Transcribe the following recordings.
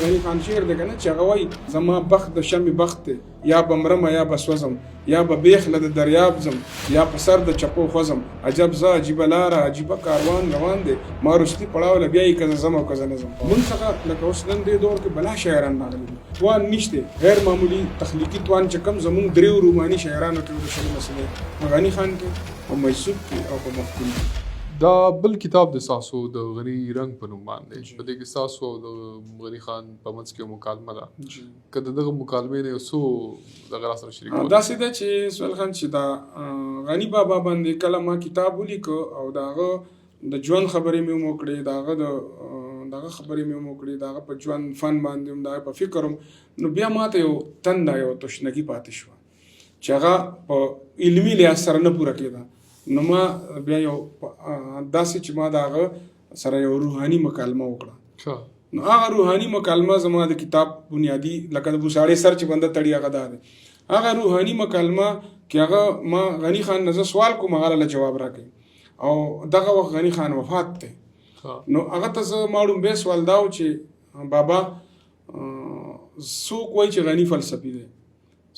غني خان شعر دی کنه چې هغه وایي زما بخت د شمع بخت دی، یا به مرمه یا به سوځم، یا به بیخله د دریاب ځم، یا په سر د چپو خوځم. عجب زه عجیبه لاره عجیبه کاروان روان دی، ما رستي پړاو له بیا یې که زه ځم او که زه نه ځم. موږ څخه لکه اوس نن دې دور کې بلا شاعران راغلي دي، توان نشته غیر معمولي تخلیقي توان چې کم زمونږ دریو روماني شاعرانو کې د شلو مسلې په غني خان کې په میسوب کې او په مفتون کې. دا بل کتاب د ساسو د غني رنګ په نوم باندې په دې کې ساسو او د غني خان په منځ کې مکالمه ده. که د دغه مکالمې نه یو څو دغه راسره شریک کول داسې ده چې سهیل خان چې دا غني بابا باندې کله ما کتاب ولیکه او د هغه د ژوند خبرې مې وکړې، د هغه دغه خبرې مې وکړې، د هغه په ژوند فن باندې هم د هغه په فکر هم، نو بیا ماته یو تنده یو تشنګي پاتې شوه چې هغه په علمي لحاظ سره نه پوره کېده. نو ما بیا یو داسې چې ما د هغه سره یو روحاني مکالمه وکړه. نو هغه روحاني مکالمه زما د کتاب بنیادی لکه د بوساړې سر چې بنده تړي هغه دا دی. هغه روحاني مکالمه کې هغه ما غني خان نه سوال کوم هغه له جواب راکړي او دغه وخت غني خان وفات دی. نو هغه ته زه ماړم به سوال داو چې بابا څوک وایي چې غني فلسفي دی،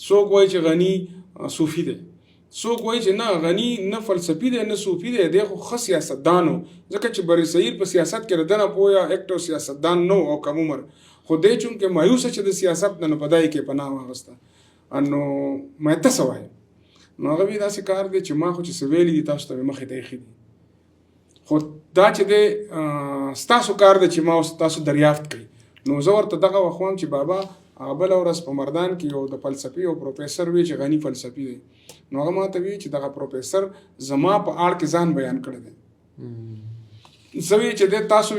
څوک وایي چې غني صوفي دی، څوک وایي چې نه غني نه فلسفي دی نه صوفي دی، دی خو ښه سیاستدان و، ځکه چې بر صغیر په سیاست کې ردنه پوهه اکټو سیاستدان نو او کم عمر، خو دی چونکې مایوسه چې د سیاست نه په دای کې پناه واغسته. نو ما ته څه وایي؟ نو هغه وایي داسې کار دی چې ما خو چې څه ویلي دي تاسو ته مې مخې ته ایښي دي، خو دا چې دی ستاسو کار دی چې ما اوس تاسو دریافت کړئ. نو زه ورته دغه وخت وایم چې بابا هغه بله ورځ په مردان کې یو د فلسفي او پروفیسر وی چې غني فلسفي دی، نو هغه ماته وی چې دغه پروفیسر زما په اړه کې ځان بیان کړی دی. زه وی چې تاسو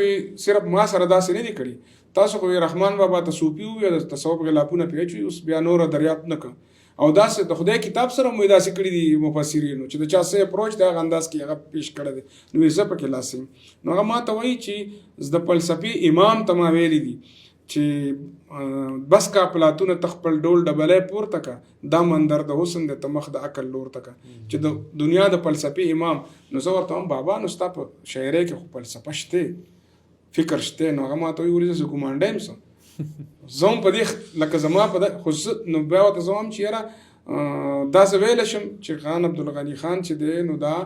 صرف ما سره داسې نه دي کړي، تاسو خو رحمان بابا ته صوفي وي د تصوف غلافونه پیچوي، اوس بیا نور دریافت نه کړ او داسې د خدای کتاب سره مو داسې کړي دي مفسرینو چې د چا څه اپروچ دی هغه انداز کې هغه پیش کړی دی. نو زه پکې لاسم. نو هغه ماته وایي چې د فلسفي امام ته ما ویلي دي چې بس کا پلاتونه تخپل ډول ډبلې پورته کا، دا مندر د حسن د تمخ د عقل لور تکا چې د دنیا د فلسفي امام. نو زه ورته هم بابا نو ستا په شاعرۍ کې خو فلسفه شته فکر شته. نو هغه ماته وایي زه کومانډه یم څه زه هم په دې لکه زما په خو نو بیا ورته زه هم چې یاره داسې ویلی شم چې خان عبدالغني خان چې دی نو دا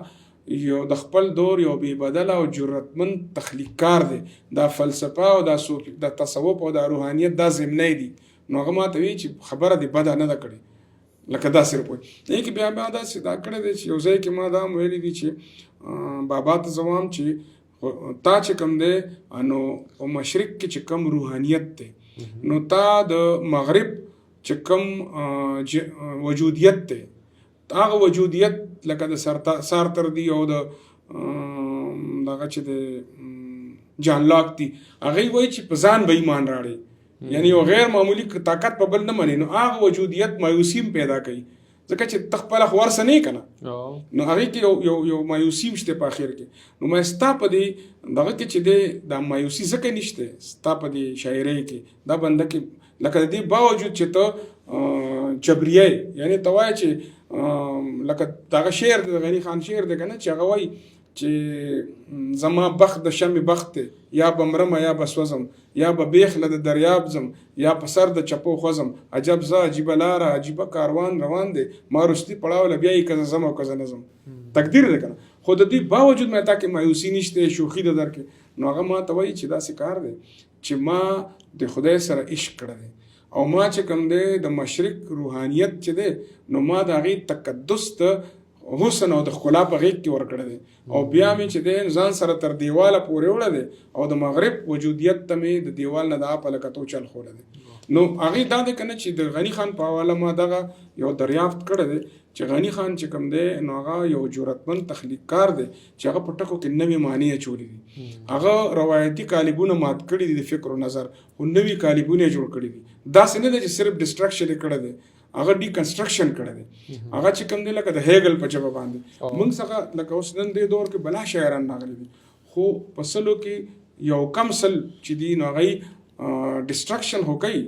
یو د خپل دور یو بې بدله او جرأتمند تخلیق کار دی، دا فلسفه او دا صوفي د تصوف او دا روحانیت دا ضمنی دي. نو هغه ماته وایي چې خبره دې بده نه ده کړې لکه دا صرف وایي نه کې بیا داسې دا کړی دی چې یو ځای کې ما دا هم ویلي دي چې بابا ته زه وایم چې تا چې کوم دی نو په مشرق کې چې کوم روحانیت دی نو تا د مغرب چې کوم وجودیت دی هغه وجودیت لکه د سارتر دی او د دغه چې د جان لاک دی هغه وایي چې په ځان به ایمان راړي، یعنی یو غیر معمولی طاقت په بل نه مني، نو هغه وجودیت مایوسیم پیدا کوي ځکه چې تخپل خورسه نه کنه نو هغه کې یو مایوسیم شته په اخر کې. نو ما ستا په دې دغه کې چې د مایوسی ځکه نشته ستا په دې شاعرۍ کې دا بنده کې لکه دې باوجود چې ته جبریه یعنی ته وایي چې لکه دغه شعر د غني خان شعر دی کنه چې هغه وایي چې زما بخت د شمع بخت دی، یا به مرمه یا به سوځم، یا به بیخله د دریاب ځم، یا په سر د چپو خوځم. عجب زه عجیبه لاره عجیبه کاروان روان دی، ما رستي پړاو له بیا یې که زه ځم او که زه نه ځم. تقدیر دی کنه، خو د دې باوجود ما تا کې مایوسي نشته شوخي ده در کې. نو هغه ما ته وایي چې داسې کار دی چې ما د خدای سره عشق کړی دی او ما چې کوم دی د مشرق روحانیت چې دی نو ما د هغې تقدس د حسن او د ښکلا په غېږ کې ورکړی دی او بیا مې چې دی ځان سره تر دیواله پورې وړی دی او د مغرب وجودیت ته مې د دیوال نه د په لکتو چل خوړی دی. نو هغې دا دی که نه چې د غني خان په حواله ما دغه یو دریافت کړی دی چې غني خان چې کوم دی نو هغه یو جرأتمند تخلیق کار دی چې هغه په ټکو کې نوې معنی اچولی دي، هغه روایتي کالیبونه مات کړي دي د فکر و نظر خو نوي کالیبونه یې جوړ کړي دي. داسې نه دی چې صرف ډسټرکشن یې کړی دی، هغه ډي کنسټرکشن کړی دی. هغه چې کوم دی لکه د هیګل په ژبه باندې موږ څخه لکه اوس نن دې دور کې بلا شاعران راغلي دي خو په سلو کې یو کم سل چې دي نو هغوی ډسټرکشن خو کوي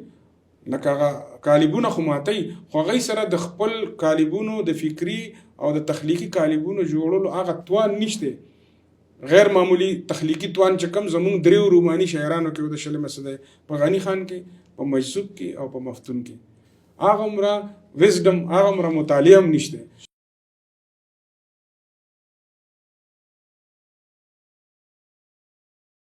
لکه هغه کالیبونه خو ماتوي خو هغوی سره د خپل کالیبونو د فکري او د تخلیقي کالیبونو جوړولو هغه توان نشته غیر معمولی تخلیقي توان چې کم زمونږ دریو روماني شاعرانو کې د شلمه صدی په غني خان کې، په مجذوب کې او په مفتون کې هغه عمره وزډم، هغه عمره مطالعه هم نشته.